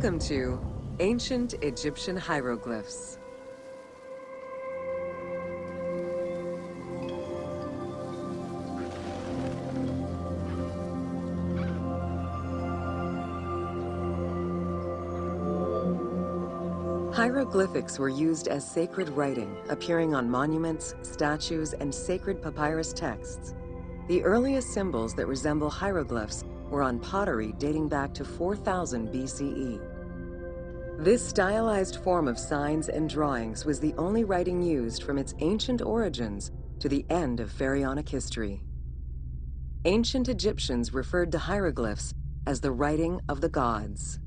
Welcome to Ancient Egyptian Hieroglyphs. Hieroglyphics were used as sacred writing, appearing on monuments, statues, and sacred papyrus texts. The earliest symbols that resemble hieroglyphs were on pottery dating back to 4000 BCE. This stylized form of signs and drawings was the only writing used from its ancient origins to the end of pharaonic history. Ancient Egyptians referred to hieroglyphs as the writing of the gods.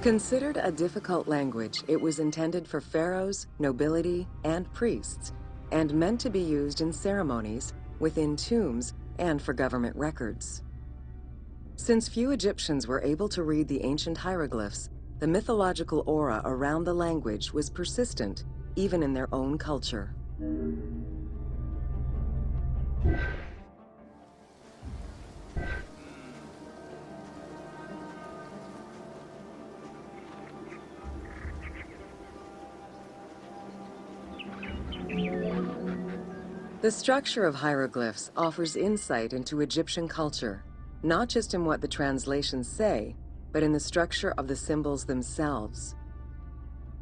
Considered a difficult language, it was intended for pharaohs, nobility, and priests, and meant to be used in ceremonies, within tombs, and for government records. Since few Egyptians were able to read the ancient hieroglyphs, the mythological aura around the language was persistent, even in their own culture. The structure of hieroglyphs offers insight into Egyptian culture, not just in what the translations say, but in the structure of the symbols themselves.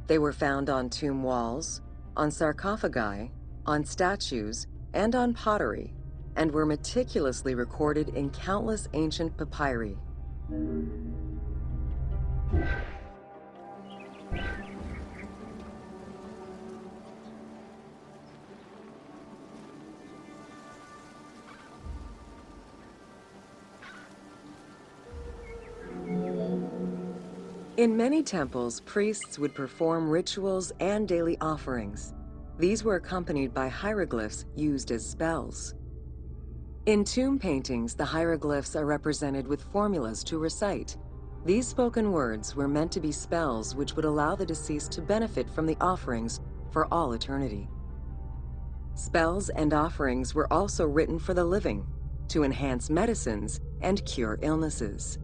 They were found on tomb walls, on sarcophagi, on statues, and on pottery, and were meticulously recorded in countless ancient papyri. In many temples, priests would perform rituals and daily offerings. These were accompanied by hieroglyphs used as spells. In tomb paintings, the hieroglyphs are represented with formulas to recite. These spoken words were meant to be spells which would allow the deceased to benefit from the offerings for all eternity. Spells and offerings were also written for the living, to enhance medicines and cure illnesses.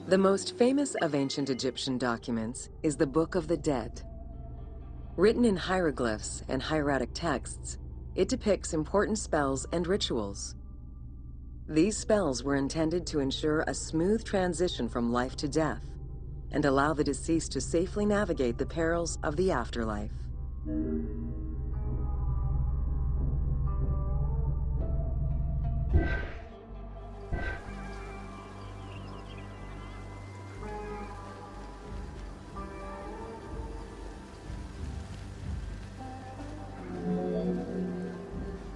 The most famous of ancient Egyptian documents is the Book of the Dead. Written in hieroglyphs and hieratic texts, it depicts important spells and rituals. These spells were intended to ensure a smooth transition from life to death and allow the deceased to safely navigate the perils of the afterlife.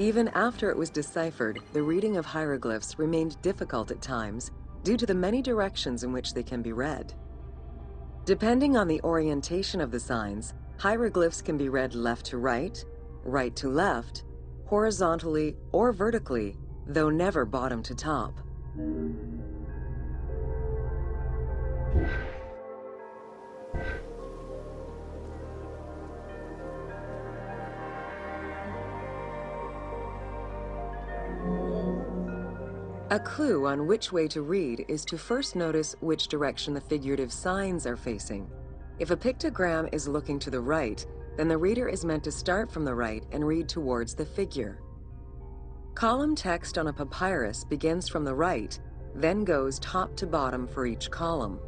Even after it was deciphered, the reading of hieroglyphs remained difficult at times due to the many directions in which they can be read. Depending on the orientation of the signs, hieroglyphs can be read left to right, right to left, horizontally or vertically, though never bottom to top. A clue on which way to read is to first notice which direction the figurative signs are facing. If a pictogram is looking to the right, then the reader is meant to start from the right and read towards the figure. Column text on a papyrus begins from the right, then goes top to bottom for each column.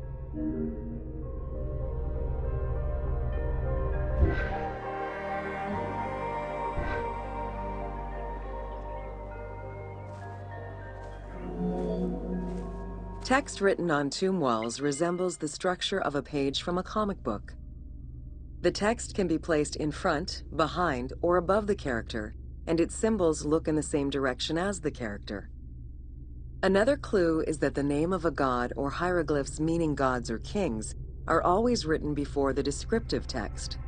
Text written on tomb walls resembles the structure of a page from a comic book. The text can be placed in front, behind, or above the character, and its symbols look in the same direction as the character. Another clue is that the name of a god or hieroglyphs meaning gods or kings are always written before the descriptive text.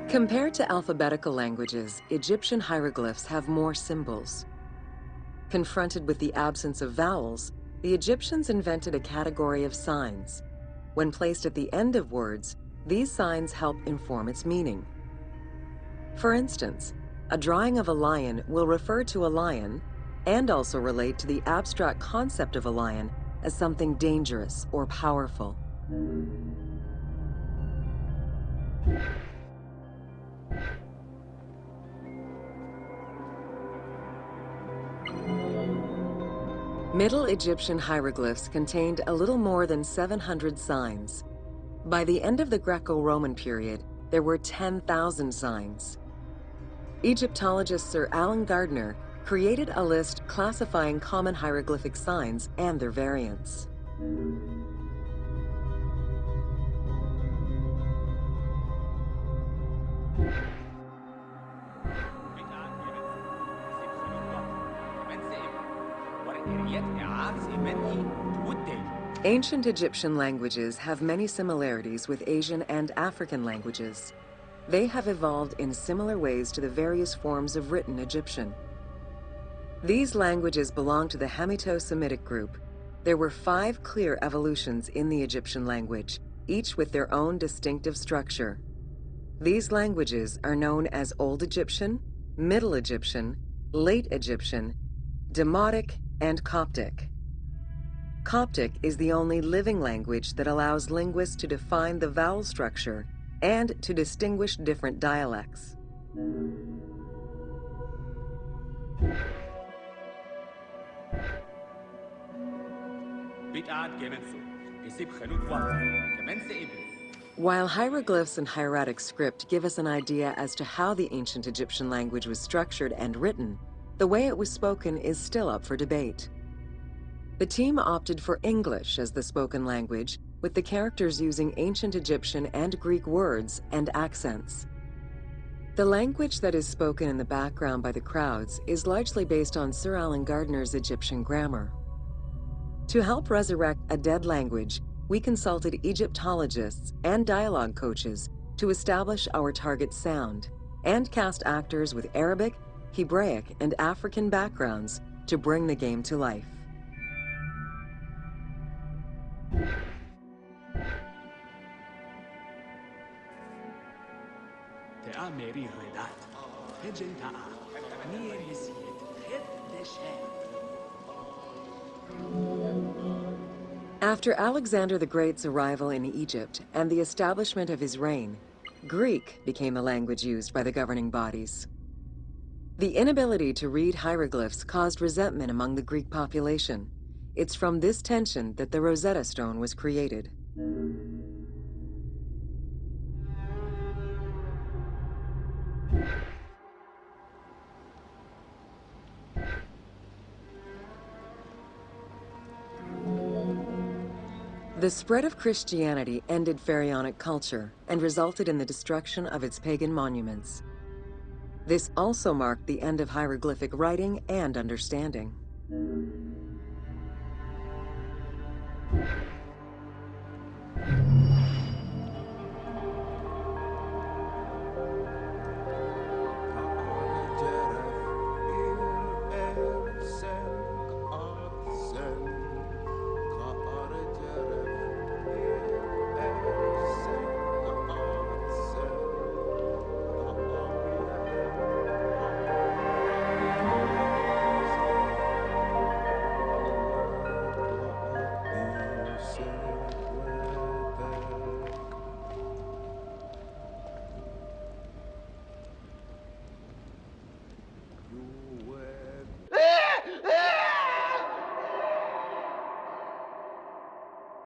Compared to alphabetical languages, Egyptian hieroglyphs have more symbols. Confronted with the absence of vowels, the Egyptians invented a category of signs. When placed at the end of words, these signs help inform its meaning. For instance, a drawing of a lion will refer to a lion and also relate to the abstract concept of a lion as something dangerous or powerful. Middle Egyptian hieroglyphs contained a little more than 700 signs. By the end of the Greco-Roman period, there were 10,000 signs. Egyptologist Sir Alan Gardner created a list classifying common hieroglyphic signs and their variants. Ancient Egyptian languages have many similarities with Asian and African languages. They have evolved in similar ways to the various forms of written Egyptian. These languages belong to the Hamito-Semitic group. There were 5 clear evolutions in the Egyptian language, each with their own distinctive structure. These languages are known as Old Egyptian, Middle Egyptian, Late Egyptian, Demotic, and Coptic. Coptic is the only living language that allows linguists to define the vowel structure and to distinguish different dialects. While hieroglyphs and hieratic script give us an idea as to how the ancient Egyptian language was structured and written, the way it was spoken is still up for debate. The team opted for English as the spoken language, with the characters using ancient Egyptian and Greek words and accents. The language that is spoken in the background by the crowds is largely based on Sir Alan Gardner's Egyptian grammar. To help resurrect a dead language, we consulted Egyptologists and dialogue coaches to establish our target sound and cast actors with Arabic, Hebraic, and African backgrounds to bring the game to life. After Alexander the Great's arrival in Egypt and the establishment of his reign, Greek became the language used by the governing bodies. The inability to read hieroglyphs caused resentment among the Greek population. It's from this tension that the Rosetta Stone was created. The spread of Christianity ended pharaonic culture and resulted in the destruction of its pagan monuments. This also marked the end of hieroglyphic writing and understanding.